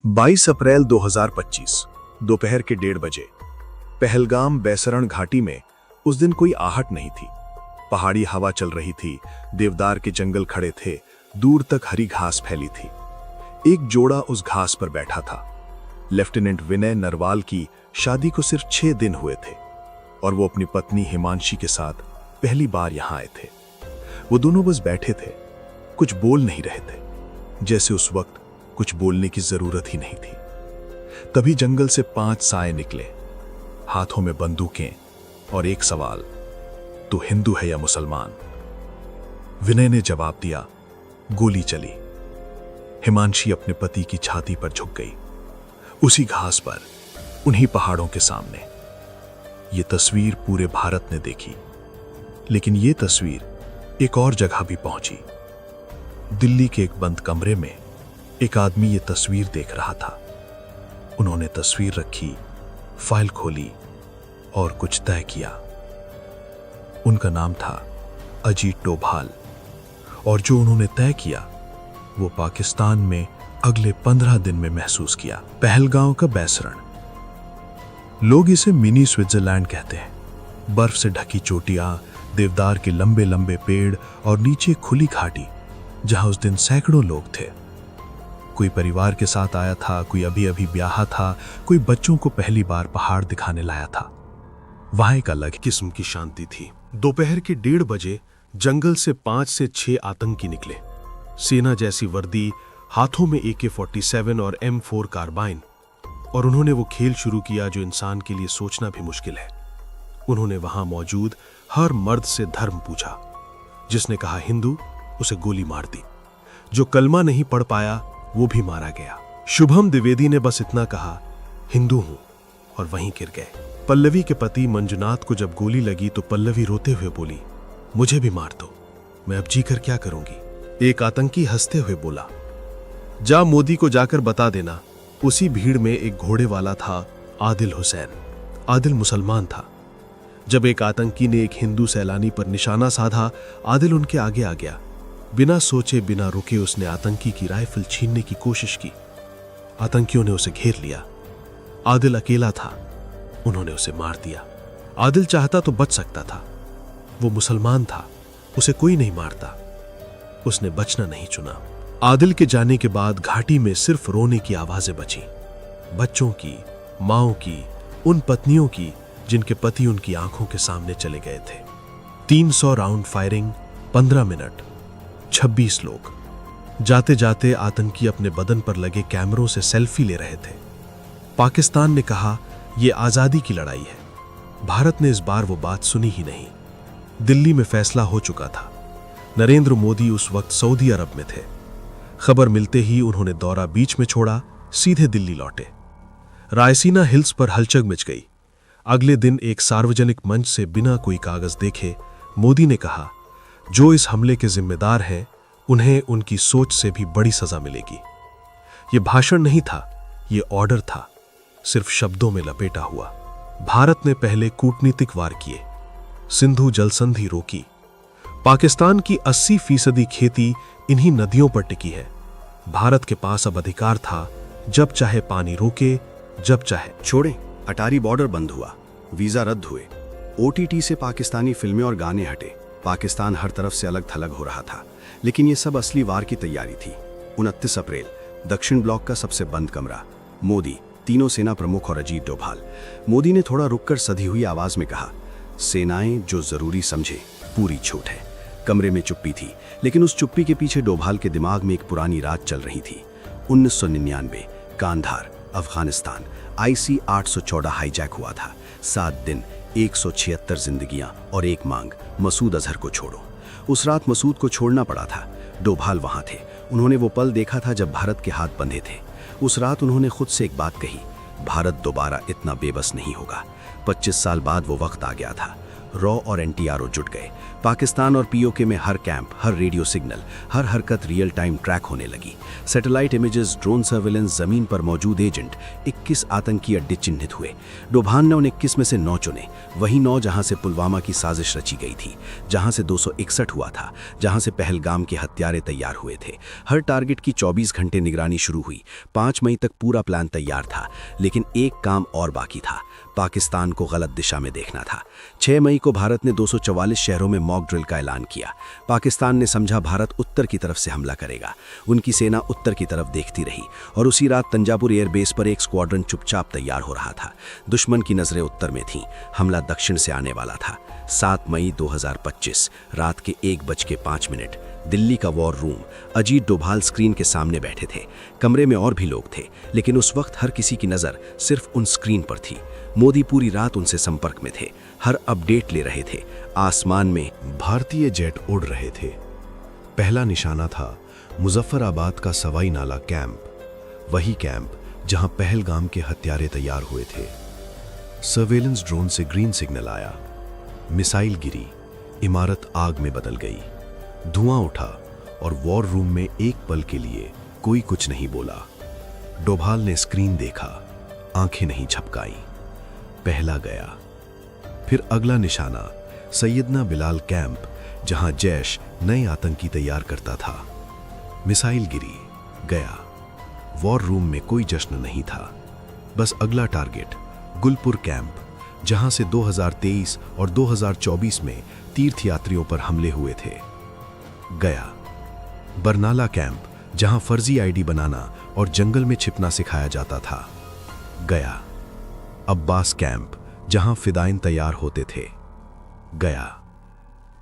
22 अप्रैल 2025 दोपहर के 1:30 बजे पहलगाम बैसरण घाटी में उस दिन कोई आहट नहीं थी। पहाड़ी हवा चल रही थी, देवदार के जंगल खड़े थे, दूर तक हरी घास फैली थी। एक जोड़ा उस घास पर बैठा था। लेफ्टिनेंट विनय नरवाल की शादी को सिर्फ 6 दिन हुए थे और वो अपनी पत्नी हिमांशी के साथ पहली बार यहां आए थे। वो दोनों बस बैठे थे, कुछ बोल नहीं रहे थे, जैसे उस वक्त कुछ बोलने की जरूरत ही नहीं थी। तभी जंगल से 5 साए निकले, हाथों में बंदूकें और एक सवाल, तू हिंदू है या मुसलमान? विनय ने जवाब दिया, गोली चली। हिमांशी अपने पति की छाती पर झुक गई, उसी घास पर, उन्हीं पहाड़ों के सामने। यह तस्वीर पूरे भारत ने देखी, लेकिन यह तस्वीर एक और जगह भी पहुंची। दिल्ली के एक बंद कमरे में एक आदमी ये तस्वीर देख रहा था। उन्होंने तस्वीर रखी, फाइल खोली और कुछ तय किया। उनका नाम था अजीत डोभाल, और जो उन्होंने तय किया वो पाकिस्तान में अगले 15 दिन में महसूस किया। पहलगाम का बैसरण, लोग इसे मिनी स्विट्जरलैंड कहते हैं। बर्फ से ढकी चोटियां, देवदार के लंबे लंबे पेड़ और नीचे खुली घाटी, जहां उस दिन सैकड़ों लोग थे। कोई परिवार के साथ आया था, कोई अभी अभी ब्याहा था, कोई बच्चों को पहली बार पहाड़ दिखाने लाया था। वहां एक अलग किस्म की शांति थी। दोपहर के 1:30 बजे जंगल से 5 से 6 आतंकी निकले, सेना जैसी वर्दी, हाथों में AK-47 और M4 कार्बाइन, और उन्होंने वो खेल शुरू किया जो इंसान के लिए सोचना भी मुश्किल है। उन्होंने वहां मौजूद हर मर्द से धर्म पूछा। जिसने कहा हिंदू, उसे गोली मार दी। जो कलमा नहीं पढ़ पाया वो भी मारा गया। शुभम द्विवेदी ने बस इतना कहा, हिंदू हूं, और वहीं गिर गए। पल्लवी के पति मंजुनाथ को जब गोली लगी तो पल्लवी रोते हुए बोली, मुझे भी मार दो, मैं अब जी कर क्या करूंगी। एक आतंकी हंसते हुए बोला, जा मोदी को जाकर बता देना। उसी भीड़ में एक घोड़े वाला था, आदिल हुसैन। आदिल मुसलमान था। जब एक आतंकी ने एक हिंदू सैलानी पर निशाना साधा, आदिल उनके आगे आ गया। बिना सोचे बिना रुके उसने आतंकी की राइफल छीनने की कोशिश की। आतंकियों ने उसे घेर लिया। आदिल अकेला था, उन्होंने उसे मार दिया। आदिल चाहता तो बच सकता था, वो मुसलमान था, उसे कोई नहीं मारता। उसने बचना नहीं चुना। आदिल के जाने के बाद घाटी में सिर्फ रोने की आवाजें बची, बच्चों की, माओं की, उन पत्नियों की जिनके पति उनकी आंखों के सामने चले गए थे। 300 राउंड फायरिंग, 15 मिनट, 26 लोग। जाते जाते आतंकी अपने बदन पर लगे कैमरों से सेल्फी ले रहे थे। पाकिस्तान ने कहा यह आजादी की लड़ाई है। भारत ने इस बार वो बात सुनी ही नहीं। दिल्ली में फैसला हो चुका था। नरेंद्र मोदी उस वक्त सऊदी अरब में थे। खबर मिलते ही उन्होंने दौरा बीच में छोड़ा, सीधे दिल्ली लौटे। रायसीना हिल्स पर हलचल मच गई। अगले दिन एक सार्वजनिक मंच से बिना कोई कागज देखे मोदी ने कहा, जो इस हमले के जिम्मेदार हैं उन्हें उनकी सोच से भी बड़ी सजा मिलेगी। यह भाषण नहीं था, यह ऑर्डर था, सिर्फ शब्दों में लपेटा हुआ। भारत ने पहले कूटनीतिक वार किए, सिंधु जलसंधि रोकी। पाकिस्तान की 80% खेती इन्हीं नदियों पर टिकी है। भारत के पास अब अधिकार था, जब चाहे पानी रोके, जब चाहे छोड़े। अटारी बॉर्डर बंद हुआ, वीजा रद्द हुए, OTT से पाकिस्तानी फिल्में और गाने हटे। पाकिस्तान हर तरफ से अलग थलग हो रहा था, लेकिन यह सब असली वार की तैयारी थी। 29 अप्रैल, दक्षिण ब्लॉक का सबसे बंद कमरा। मोदी, तीनों सेना प्रमुख और अजीत डोभाल। मोदी ने थोड़ा रुककर सधी हुई आवाज में कहा, सेनाएं जो जरूरी समझे, पूरी छूट है। कमरे में चुप्पी थी, लेकिन उस चुप्पी के पीछे डोभाल के दिमाग में एक पुरानी रात चल रही थी। 1999, कांधार, अफगानिस्तान, IC-814 हाईजैक हुआ था। 7 दिन, 176 जिंदगियां और एक मांग, मसूद अजहर को छोड़ो। उस रात मसूद को छोड़ना पड़ा था। डोभाल वहां थे। उन्होंने वो पल देखा था जब भारत के हाथ बंधे थे। उस रात उन्होंने खुद से एक बात कही, भारत दोबारा इतना बेबस नहीं होगा। 25 साल बाद वो वक्त आ गया था। रॉ और एनटीआरओ जुट गए। पाकिस्तान और पीओके में हर कैंप, हर रेडियो सिग्नल, हर हरकत रियल टाइम ट्रैक होने लगी। सैटेलाइट इमेजेस, ड्रोन सर्विलेंस, जमीन पर मौजूद एजेंट, 21 आतंकी अड्डे चिन्हित हुए। डोभाल ने उन 21 में से 9 चुने, वही 9 जहां से पुलवामा की साजिश रची गई थी, जहां से 261 हुआ था, जहां से पहलगाम के हत्यारे तैयार हुए थे। हर टारगेट की 24 घंटे निगरानी शुरू हुई। 5 मई तक पूरा प्लान तैयार था, लेकिन एक काम और बाकी था, पाकिस्तान को गलत दिशा में देखना था। 6 मई को भारत ने 244 शहरों में मॉक ड्रिल का ऐलान किया। पाकिस्तान ने समझा भारत उत्तर की तरफ से हमला करेगा। उनकी सेना उत्तर की तरफ देखती रही और उसी रात तंजावुर एयरबेस पर एक स्क्वाड्रन चुपचाप तैयार हो रहा था। दुश्मन की नजरें उत्तर में थीं, हमला दक्षिण से आने वाला था। 7 मई 2025 रात के 1:05 दिल्ली का war room. Ajit Doval screen के सामने बैठे थे। कमरे में और भी लोग थे, लेकिन उस वक्त हर किसी की नज़र सिर्फ उन स्क्रीन पर थी। मोदी पूरी रात उनसे संपर्क में थे, हर अपडेट ले रहे थे। आसमान में भारतीय जेट उड़ रहे थे। पहला निशाना था मुजफ्फराबाद का सवाई नाला कैंप, वही कैंप जहां पहलगाम के हत्यारे तैयार हुए थे। सर्वेलेंस ड्रोन से ग्रीन सिग्नल आया, मिसाइल गिरी, इमारत आग में बदल गई, धुआं उठा और वॉर रूम में एक पल के लिए कोई कुछ नहीं बोला। डोभाल ने स्क्रीन देखा, आंखें नहीं झपकाई। पहला गया। फिर अगला निशाना सैयदना बिलाल कैंप, जहां जैश नए आतंकी तैयार करता था। मिसाइल गिरी, गया। वॉर रूम में कोई जश्न नहीं था, बस अगला टारगेट गुलपुर कैंप, जहां से 2023 और 2024 में तीर्थयात्रियों पर हमले हुए थे। गया। बरनाला कैंप, जहां फर्जी आईडी बनाना और जंगल में छिपना सिखाया जाता था। गया। अब्बास कैंप, जहां फिदाइन तैयार होते थे। गया।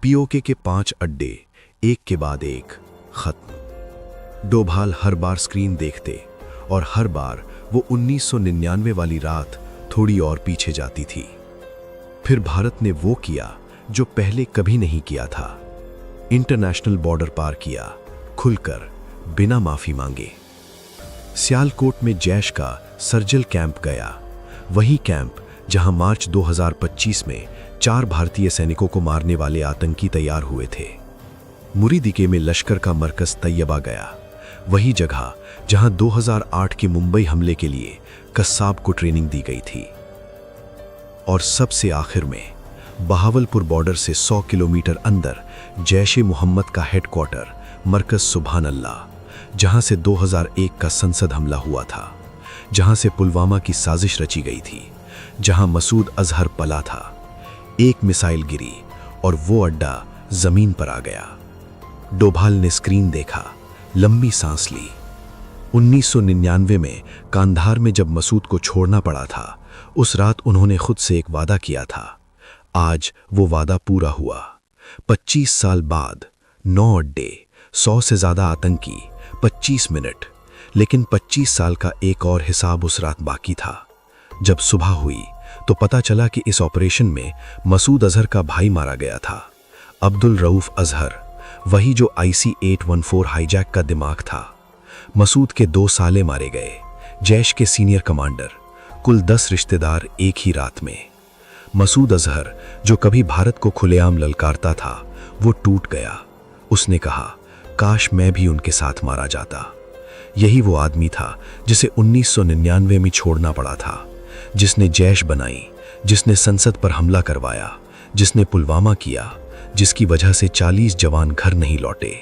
पीओके के 5 अड्डे, एक के बाद एक, खत्म। डोभाल हर बार स्क्रीन देखते और हर बार वो 1999 वाली रात थोड़ी और पीछे जाती थी। फिर भारत ने वो किया जो पहले कभी नहीं किया था। इंटरनेशनल बॉर्डर पार किया, खुलकर, बिना माफी मांगे। सियालकोट में जैश का सर्जिल कैंप गया, वही कैंप जहां मार्च 2025 में 4 भारतीय सैनिकों को मारने वाले आतंकी तैयार हुए थे। मुरीदिके में लश्कर का मरकज तैयबा गया, वही जगह जहां 2008 के मुंबई हमले के लिए कस्साब को ट्रेनिंग दी गई थी। और सबसे आखिर में बहावलपुर बॉर्डर से 100 किलोमीटर अंदर जैश ए मोहम्मद का हेडक्वार्टर, मरकज सुभान अल्लाह, जहां से 2001 का संसद हमला हुआ था, जहां से पुलवामा की साजिश रची गई थी, जहां मसूद अजहर पला था। एक मिसाइल गिरी और वो अड्डा जमीन पर आ गया। डोभाल ने स्क्रीन देखा, लंबी सांस ली। 1999 में कांधार में जब मसूद को छोड़ना पड़ा था, उस रात उन्होंने खुद से एक वादा किया था। आज वो वादा पूरा हुआ। 25 साल बाद 9 अड्डे, 100 से ज्यादा आतंकी, 25 मिनट। लेकिन 25 साल का एक और हिसाब उस रात बाकी था। जब सुबह हुई तो पता चला कि इस ऑपरेशन में मसूद अजहर का भाई मारा गया था, अब्दुल रऊफ अजहर, वही जो IC-814 हाईजैक का दिमाग था। मसूद के 2 साले मारे गए, जैश के सीनियर कमांडर, कुल 10 रिश्तेदार एक ही रात में। मसूद अजहर, जो कभी भारत को खुलेआम ललकारता था, वो टूट गया। उसने कहा, काश मैं भी उनके साथ मारा जाता। यही वो आदमी था जिसे 1999 में छोड़ना पड़ा था, जिसने जैश बनाई, जिसने संसद पर हमला करवाया, जिसने पुलवामा किया, जिसकी वजह से 40 जवान घर नहीं लौटे।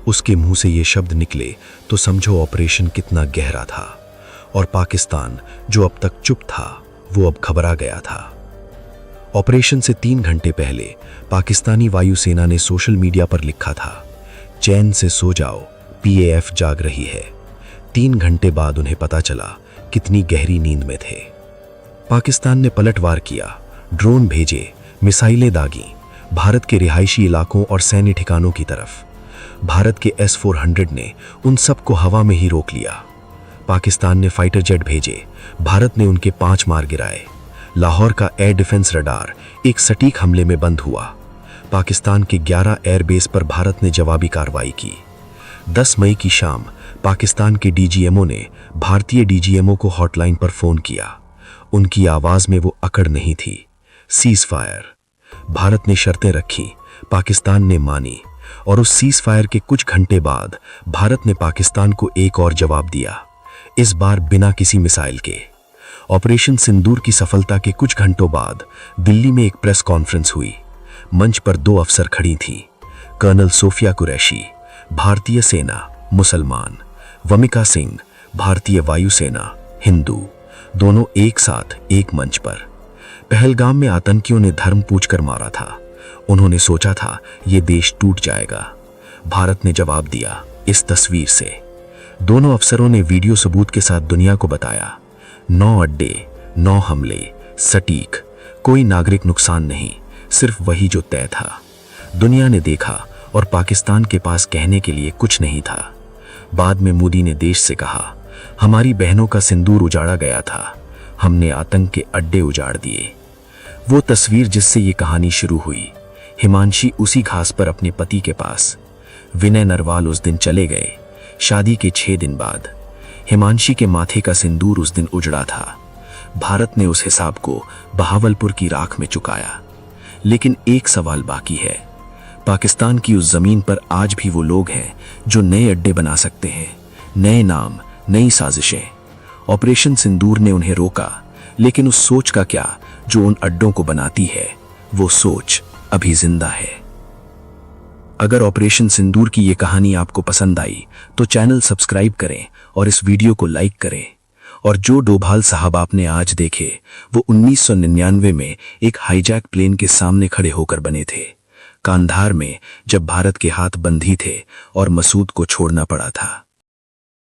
उसके मुंह से ये शब्द निकले तो समझो ऑपरेशन कितना गहरा था। और पाकिस्तान, जो अब तक चुप था, वो अब घबरा गया था। ऑपरेशन से 3 घंटे पहले पाकिस्तानी वायुसेना ने सोशल मीडिया पर लिखा था, चैन से सो जाओ, PAF जाग रही है। 3 घंटे बाद उन्हें पता चला कितनी गहरी नींद में थे। पाकिस्तान ने पलटवार किया, ड्रोन भेजे, मिसाइलें दागी, भारत के रिहायशी इलाकों और सैन्य ठिकानों की तरफ। भारत के S-400 ने उन सबको हवा में ही रोक लिया। पाकिस्तान ने फाइटर जेट भेजे, भारत ने उनके 5 मार गिराए। लाहौर का एयर डिफेंस रडार एक सटीक हमले में बंद हुआ। पाकिस्तान के 11 एयरबेस पर भारत ने जवाबी कार्रवाई की। 10 मई की शाम पाकिस्तान के DGMO ने भारतीय DGMO को हॉटलाइन पर फोन किया। उनकी आवाज में वो अकड़ नहीं थी, सीज फायर। भारत ने शर्तें रखी, पाकिस्तान ने मानी, और उस सीज फायर के कुछ घंटे बाद भारत ने पाकिस्तान को एक और जवाब दिया, इस बार बिना किसी मिसाइल के। ऑपरेशन सिंदूर की सफलता के कुछ घंटों बाद दिल्ली में एक प्रेस कॉन्फ्रेंस हुई। मंच पर 2 अफसर खड़ी थीं, कर्नल सोफिया कुरैशी, भारतीय सेना, मुसलमान, वमिका सिंह, भारतीय वायुसेना, हिंदू, दोनों एक साथ एक मंच पर। पहलगाम में आतंकियों ने धर्म पूछकर मारा था। उन्होंने सोचा था ये देश टूट जाएगा। भारत ने जवाब दिया इस तस्वीर से। दोनों अफसरों ने वीडियो सबूत के साथ दुनिया को बताया, 9 अड्डे, 9 हमले, सटीक, कोई नागरिक नुकसान नहीं, सिर्फ वही जो तय था। दुनिया ने देखा और पाकिस्तान के पास कहने के लिए कुछ नहीं था। बाद में मोदी ने देश से कहा, हमारी बहनों का सिंदूर उजाड़ा गया था, हमने आतंक के अड्डे उजाड़ दिए। वो तस्वीर जिससे ये कहानी शुरू हुई। हिमांशी उसी घास पर अपने पति के पास। विनय नरवाल उस दिन चले गए, शादी के 6 दिन बाद। हिमांशी के माथे का सिंदूर उस दिन उजड़ा था। भारत ने उस हिसाब को बहावलपुर की राख में चुकाया। लेकिन एक सवाल बाकी है, पाकिस्तान की उस जमीन पर आज भी वो लोग हैं जो नए अड्डे बना सकते हैं, नए नाम, नई साजिशें। ऑपरेशन सिंदूर ने उन्हें रोका, लेकिन उस सोच का क्या जो उन अड्डों को बनाती है? वो सोच अभी जिंदा है। अगर ऑपरेशन सिंदूर की ये कहानी आपको पसंद आई तो चैनल सब्सक्राइब करें और इस वीडियो को लाइक करें। और जो डोभाल साहब आपने आज देखे वो 1999 में एक हाईजैक प्लेन के सामने खड़े होकर बने थे, कांधार में, जब भारत के हाथ बंधी थे और मसूद को छोड़ना पड़ा था।